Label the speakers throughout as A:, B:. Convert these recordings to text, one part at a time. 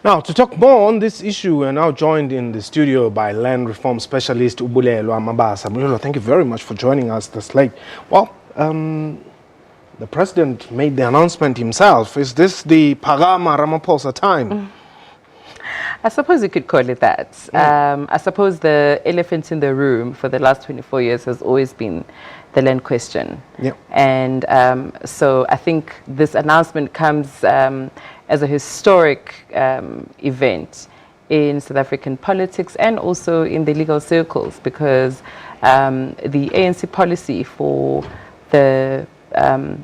A: Now, to talk more on this issue, we're now joined in the studio by land reform specialist Bulelwa Mabasa. Bulelwa, thank you very much for joining us this late. Well, the president made the announcement himself. Is this the Parama Ramaphosa time?
B: I suppose you could call it that. I suppose the elephant in the room for the last 24 years has always been the land question.
A: Yep.
B: And so I think this announcement comes as a historic event in South African politics and also in the legal circles, because the ANC policy for the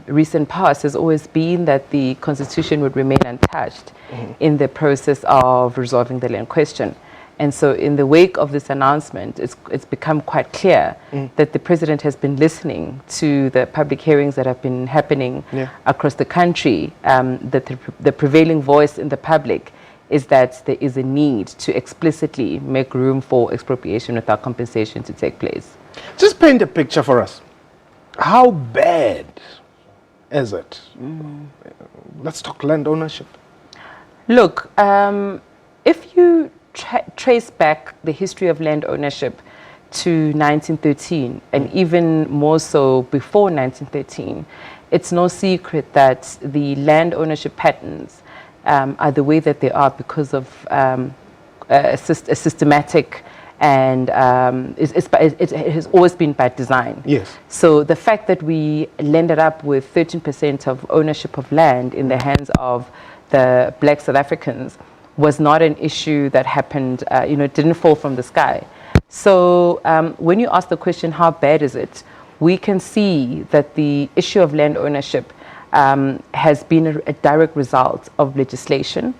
B: recent past has always been that the constitution would remain untouched in the process of resolving the land question. And so in the wake of this announcement, it's become quite clear that the president has been listening to the public hearings that have been happening across the country, that the prevailing voice in the public is that there is a need to explicitly make room for expropriation without compensation to take place.
A: Just paint a picture for us. How bad is it? Let's talk land ownership.
B: Look, if you trace back the history of land ownership to 1913, and even more so before 1913, it's no secret that the land ownership patterns are the way that they are because of a systematic and it has always been by design.
A: Yes.
B: So the fact that we landed up with 13% of ownership of land in the hands of the black South Africans was not an issue that happened, it didn't fall from the sky. So when you ask the question, how bad is it? We can see that the issue of land ownership has been a direct result of legislation,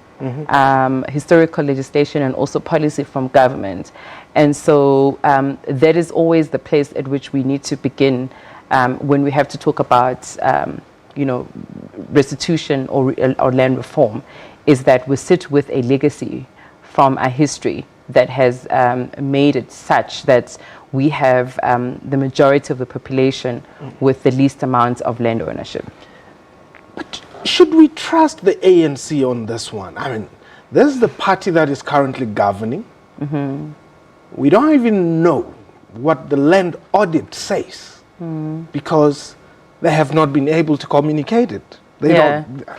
B: historical legislation, and also policy from government. And so that is always the place at which we need to begin when we have to talk about, restitution or land reform, is that we sit with a legacy from a history that has made it such that we have the majority of the population with the least amount of land ownership.
A: But should we trust the ANC on this one? I mean, this is the party that is currently governing. We don't even know what the land audit says because they have not been able to communicate it. They don't. I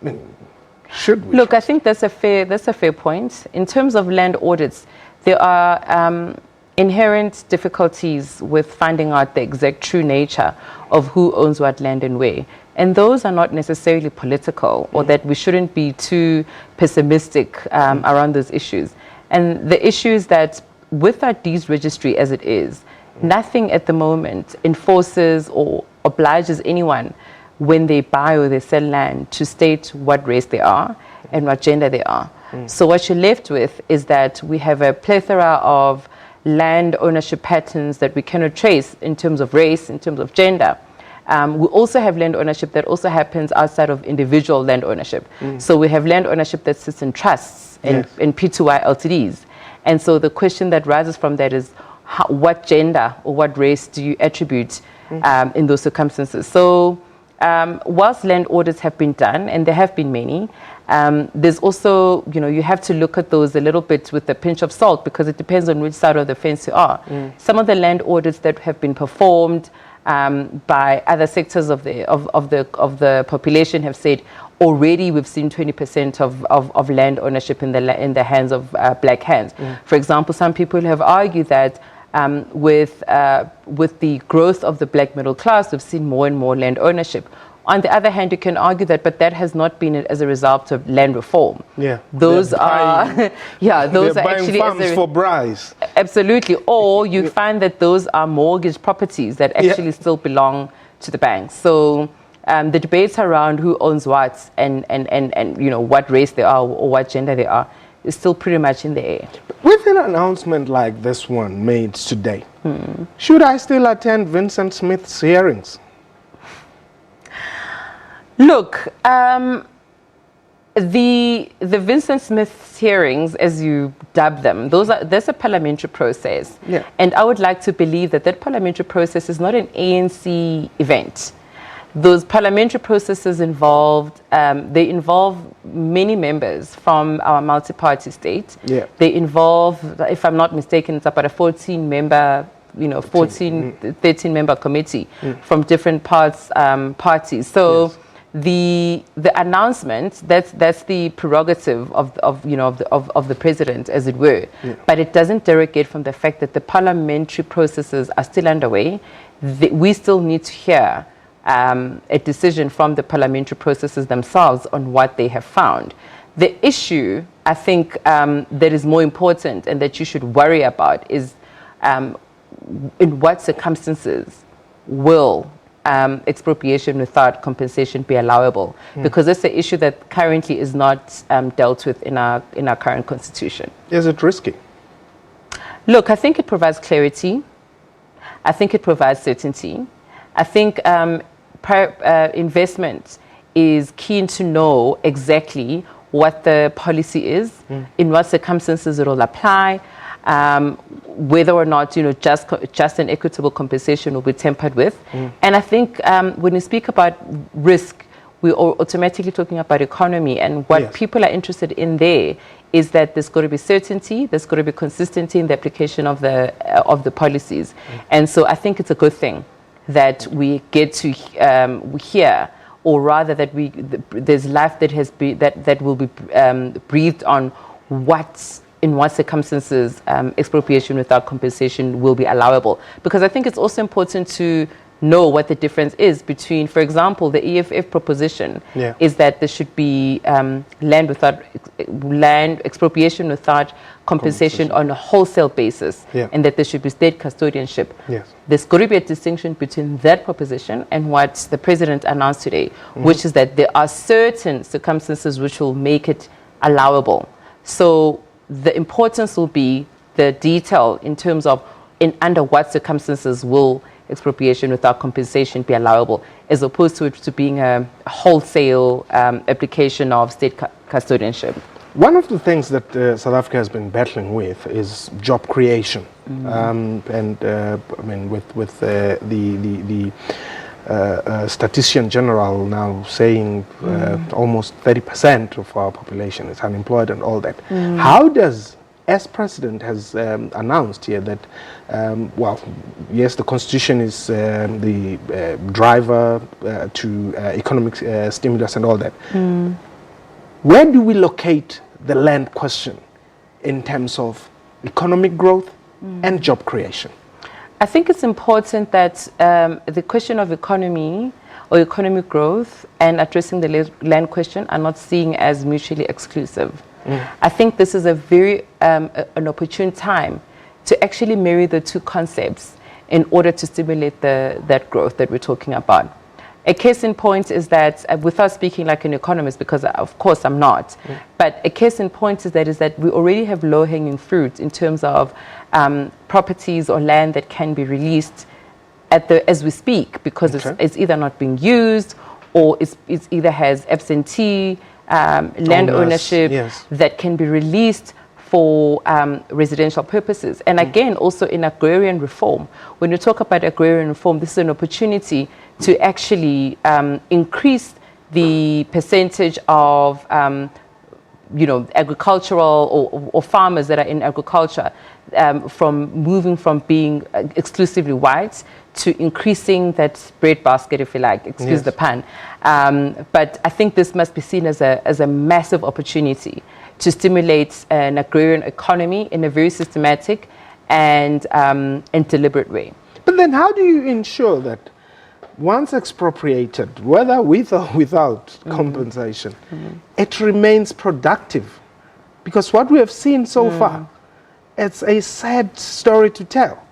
A: mean, should we?
B: Look, I think that's a fair point. In terms of land audits, there are inherent difficulties with finding out the exact true nature of who owns what land and where. And those are not necessarily political, or that we shouldn't be too pessimistic around those issues. And the issue is that with our deeds registry as it is, nothing at the moment enforces or obliges anyone when they buy or they sell land to state what race they are and what gender they are. So what you're left with is that we have a plethora of land ownership patterns that we cannot trace in terms of race, in terms of gender. We also have land ownership that also happens outside of individual land ownership. So we have land ownership that sits in trusts and in P2I LTDs. And so the question that rises from that is, what gender or what race do you attribute in those circumstances? So whilst land audits have been done, and there have been many, there's also, you have to look at those a little bit with a pinch of salt, because it depends on which side of the fence you are. Some of the land audits that have been performed by other sectors of the population have said already we've seen 20% of land ownership in the hands of black hands. For example, some people have argued that with the growth of the black middle class, we've seen more and more land ownership. On the other hand, you can argue that, but that has not been as a result of land reform. Those are, those are actually
A: farms for bribes.
B: Absolutely. Or you find that those are mortgage properties that actually still belong to the banks. So the debates around who owns what and what race they are or what gender they are is still pretty much in the air.
A: With an announcement like this one made today, should I still attend Vincent Smiths' hearings?
B: Look, the Vincent Smiths hearings, as you dub them, there's a parliamentary process. And I would like to believe that parliamentary process is not an ANC event. Those parliamentary processes involved, they involve many members from our multi-party state.
A: Yeah.
B: They involve, if I'm not mistaken, it's about a 14-member, 13-member committee from different parties. So. Yes. The announcement, that's the prerogative of the president, as it were, but it doesn't derogate from the fact that the parliamentary processes are still underway. We still need to hear a decision from the parliamentary processes themselves on what they have found. The issue, I think, that is more important and that you should worry about is in what circumstances will expropriation without compensation be allowable, because that's the issue that currently is not dealt with in our current constitution.
A: Is it risky?
B: Look, I think it provides clarity. I think it provides certainty. I think investment is keen to know exactly what the policy is, in what circumstances it will apply, whether or not just an equitable compensation will be tempered with. And I think when we speak about risk, we're automatically talking about economy, and what people are interested in there is that there's got to be certainty, there's got to be consistency in the application of the policies. And so I think it's a good thing that we get to hear, or rather that there's life that has been that will be breathed on in what circumstances expropriation without compensation will be allowable. Because I think it's also important to know what the difference is between, for example, the EFF proposition is that there should be land expropriation without compensation on a wholesale basis, and that there should be state custodianship. There's got to be a distinction between that proposition and what the president announced today, which is that there are certain circumstances which will make it allowable. So the importance will be the detail in terms of under what circumstances will expropriation without compensation be allowable, as opposed to it to being a wholesale application of state custodianship.
A: One of the things that South Africa has been battling with is job creation, and I mean with the Statistician General now saying almost 30% of our population is unemployed and all that. How does, as President has announced here that, yes, the Constitution is the driver to economic stimulus and all that. Where do we locate the land question in terms of economic growth and job creation?
B: I think it's important that the question of economy or economic growth and addressing the land question are not seen as mutually exclusive. I think this is a very an opportune time to actually marry the two concepts in order to stimulate that growth that we're talking about. A case in point is that, without speaking like an economist, because of course I'm not, but a case in point is that we already have low-hanging fruit in terms of properties or land that can be released as we speak, because it's either not being used, or it's either has absentee land ownership that can be released for residential purposes. And again, also in agrarian reform, when you talk about agrarian reform, this is an opportunity to actually increase the percentage of agricultural or farmers that are in agriculture, from moving from being exclusively white to increasing that breadbasket, if you like, excuse the pun. But I think this must be seen as a massive opportunity to stimulate an agrarian economy in a very systematic and deliberate way.
A: But then how do you ensure that once expropriated, whether with or without compensation, it remains productive? Because what we have seen so far, it's a sad story to tell.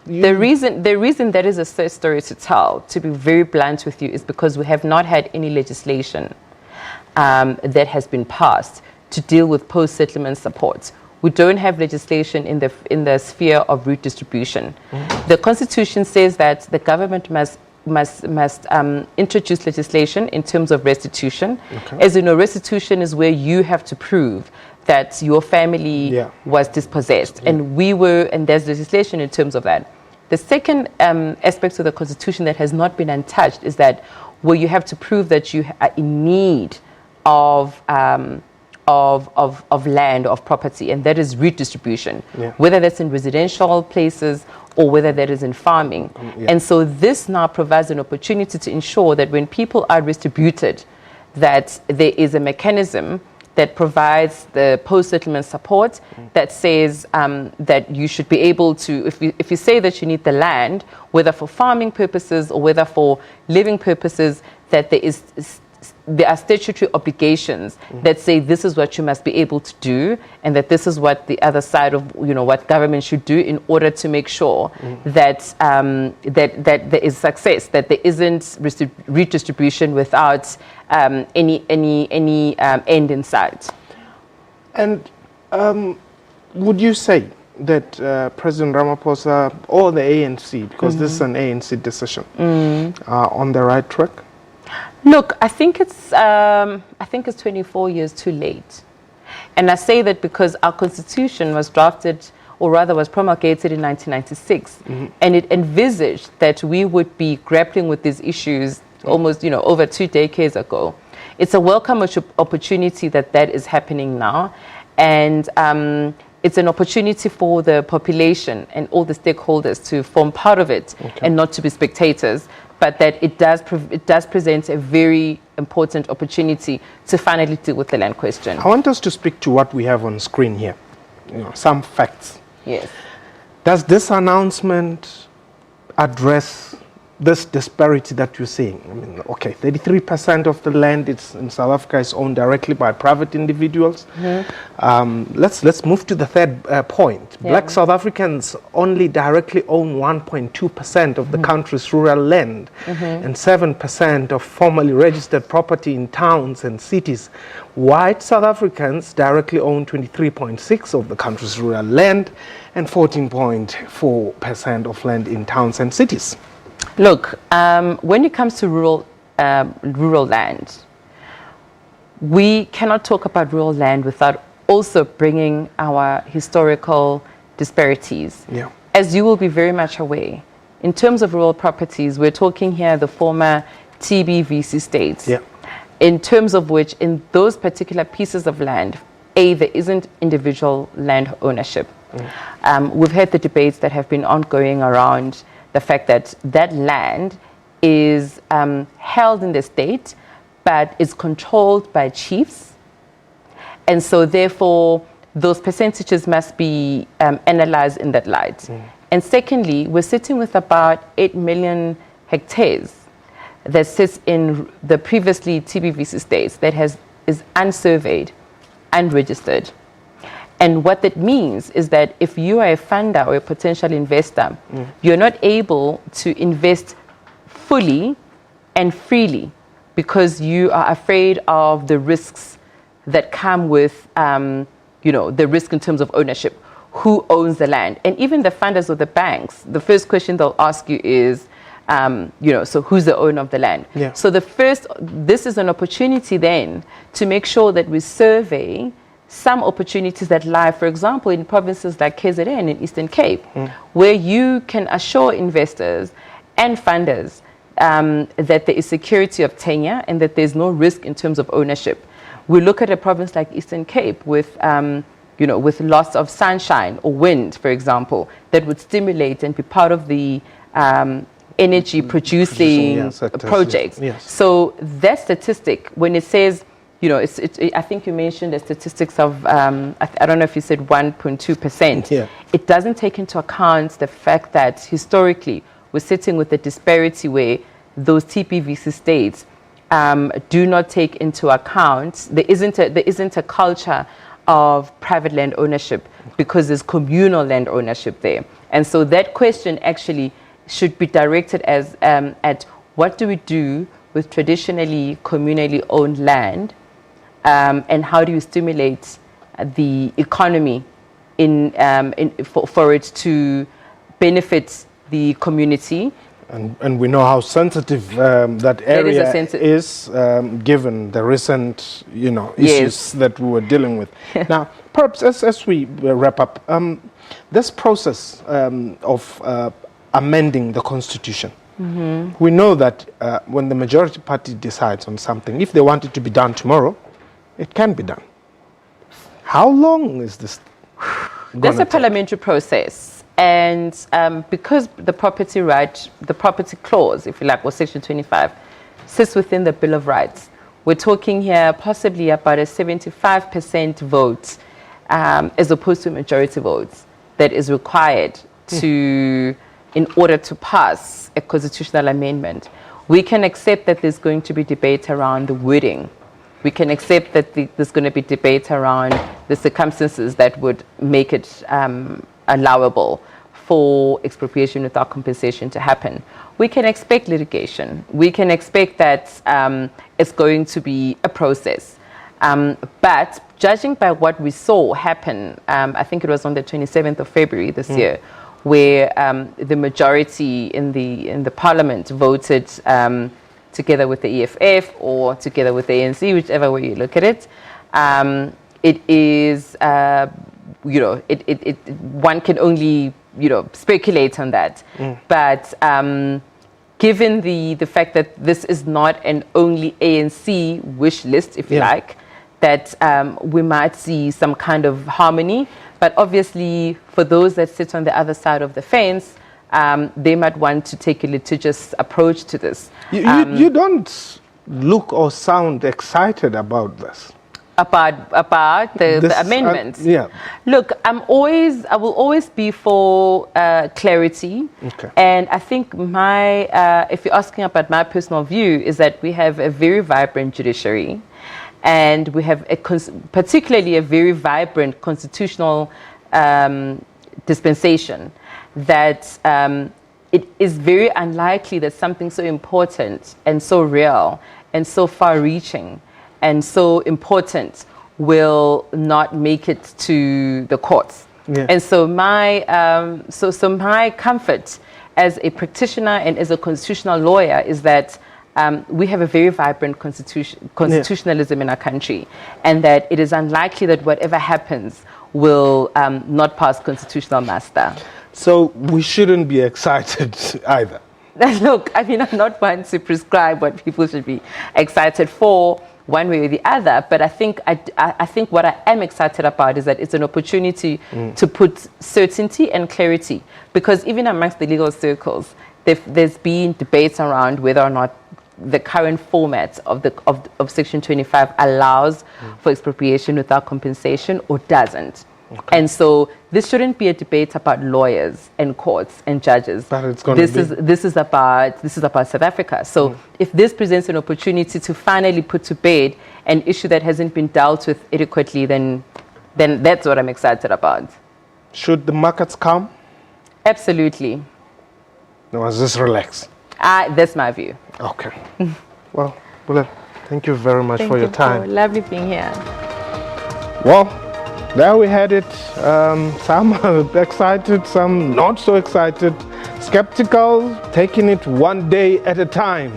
B: The reason that is a sad story to tell, to be very blunt with you, is because we have not had any legislation that has been passed to deal with post-settlement support. We don't have legislation in the sphere of redistribution. The Constitution says that the government must introduce legislation in terms of restitution. As you know, restitution is where you have to prove that your family was dispossessed, and there's legislation in terms of that. The second aspect of the Constitution that has not been untouched is that where you have to prove that you are in need of land, of property, and that is redistribution, whether that's in residential places or whether that is in farming. And so this now provides an opportunity to ensure that when people are distributed, that there is a mechanism that provides the post-settlement support that says that you should be able to, if you say that you need the land, whether for farming purposes or whether for living purposes, that there are statutory obligations that say this is what you must be able to do, and that this is what the other side of, what government should do in order to make sure that that there is success, that there isn't redistribution without any end in sight. And
A: would you say that President Ramaphosa or the ANC, because this is an ANC decision, are on the right track?
B: Look, I think it's 24 years too late. And I say that because our constitution was drafted, or rather was promulgated in 1996, and it envisaged that we would be grappling with these issues almost, over 2 decades ago. It's a welcome opportunity that is happening now. And it's an opportunity for the population and all the stakeholders to form part of it and not to be spectators. But that it does present a very important opportunity to finally deal with the land question.
A: I want us to speak to what we have on screen here, some facts.
B: Yes.
A: Does this announcement address this disparity that you're seeing? I mean, 33% of the land in South Africa is owned directly by private individuals. Let's move to the third point. Black South Africans only directly own 1.2% of the country's rural land, and 7% of formally registered property in towns and cities. White South Africans directly own 23.6% of the country's rural land, and 14.4% of land in towns and cities.
B: Look, when it comes to rural land, we cannot talk about rural land without also bringing our historical disparities. As you will be very much aware, in terms of rural properties, we're talking here the former TBVC states, in terms of which, in those particular pieces of land, there isn't individual land ownership. We've had the debates that have been ongoing around the fact that that land is held in the state, but is controlled by chiefs. And so therefore, those percentages must be analyzed in that light. And secondly, we're sitting with about 8 million hectares that sits in the previously TBVC states that is unsurveyed, unregistered. And what that means is that if you are a funder or a potential investor, you're not able to invest fully and freely because you are afraid of the risks that come with, the risk in terms of ownership. Who owns the land? And even the funders or the banks, the first question they'll ask you is, so who's the owner of the land? So this is an opportunity then to make sure that we survey some opportunities that lie, for example, in provinces like KZN in Eastern Cape, where you can assure investors and funders that there is security of tenure and that there's no risk in terms of ownership. We look at a province like Eastern Cape with, with lots of sunshine or wind, for example, that would stimulate and be part of the energy producing projects. So that statistic, when it says, I think you mentioned the statistics of, I don't know if you said 1.2%. It doesn't take into account the fact that historically we're sitting with a disparity where those TPVC states do not take into account, there isn't a culture of private land ownership because there's communal land ownership there. And so that question actually should be directed as at what do we do with traditionally communally owned land, and how do you stimulate the economy for it to benefit the community.
A: And we know how sensitive that area is given the recent, issues that we were dealing with. Now, perhaps as we wrap up, this process of amending the Constitution, We know that when the majority party decides on something, if they want it to be done tomorrow, it can be done. How long is this?
B: There's a parliamentary process, and because the property right, the property clause, if you like, or Section 25, sits within the Bill of Rights. We're talking here possibly about a 75% vote, as opposed to majority votes, that is required in order to pass a constitutional amendment. We can accept that there's going to be debate around the wording. We can accept that there's going to be debate around the circumstances that would make it allowable for expropriation without compensation to happen. We can expect litigation. We can expect that it's going to be a process. But judging by what we saw happen, I think it was on the 27th of February this year, where the majority in the parliament voted together with the EFF or together with the ANC, whichever way you look at it. It is, one can only, speculate on that. But given the fact that this is not an only ANC wish list, if you like, that we might see some kind of harmony. But obviously, for those that sit on the other side of the fence, they might want to take a litigious approach to this.
A: You don't look or sound excited about this.
B: About the amendments.
A: Yeah.
B: Look, I will always be for clarity.
A: Okay.
B: And I think if you're asking about my personal view, is that we have a very vibrant judiciary, and we have particularly a very vibrant constitutional dispensation, that it is very unlikely that something so important and so real and so far-reaching and so important will not make it to the courts. Yeah. And so my comfort as a practitioner and as a constitutional lawyer is that we have a very vibrant constitutionalism in our country, and that it is unlikely that whatever happens will not pass constitutional muster.
A: So we shouldn't be excited either.
B: Look, I'm not one to prescribe what people should be excited for, one way or the other, but I think what I am excited about is that it's an opportunity to put certainty and clarity, because even amongst the legal circles, there's been debates around whether or not the current format of Section 25 allows for expropriation without compensation or doesn't. Okay. And so this shouldn't be a debate about lawyers and courts and judges.
A: But it's going
B: this is about South Africa. So if this presents an opportunity to finally put to bed an issue that hasn't been dealt with adequately, then that's what I'm excited about.
A: Should the markets calm?
B: Absolutely.
A: No, just relax.
B: That's my view.
A: Okay. Well, Bulelwa, thank you very much for your time.
B: Lovely being here.
A: Well, there we had it. Some are excited, some not so excited, skeptical, taking it one day at a time.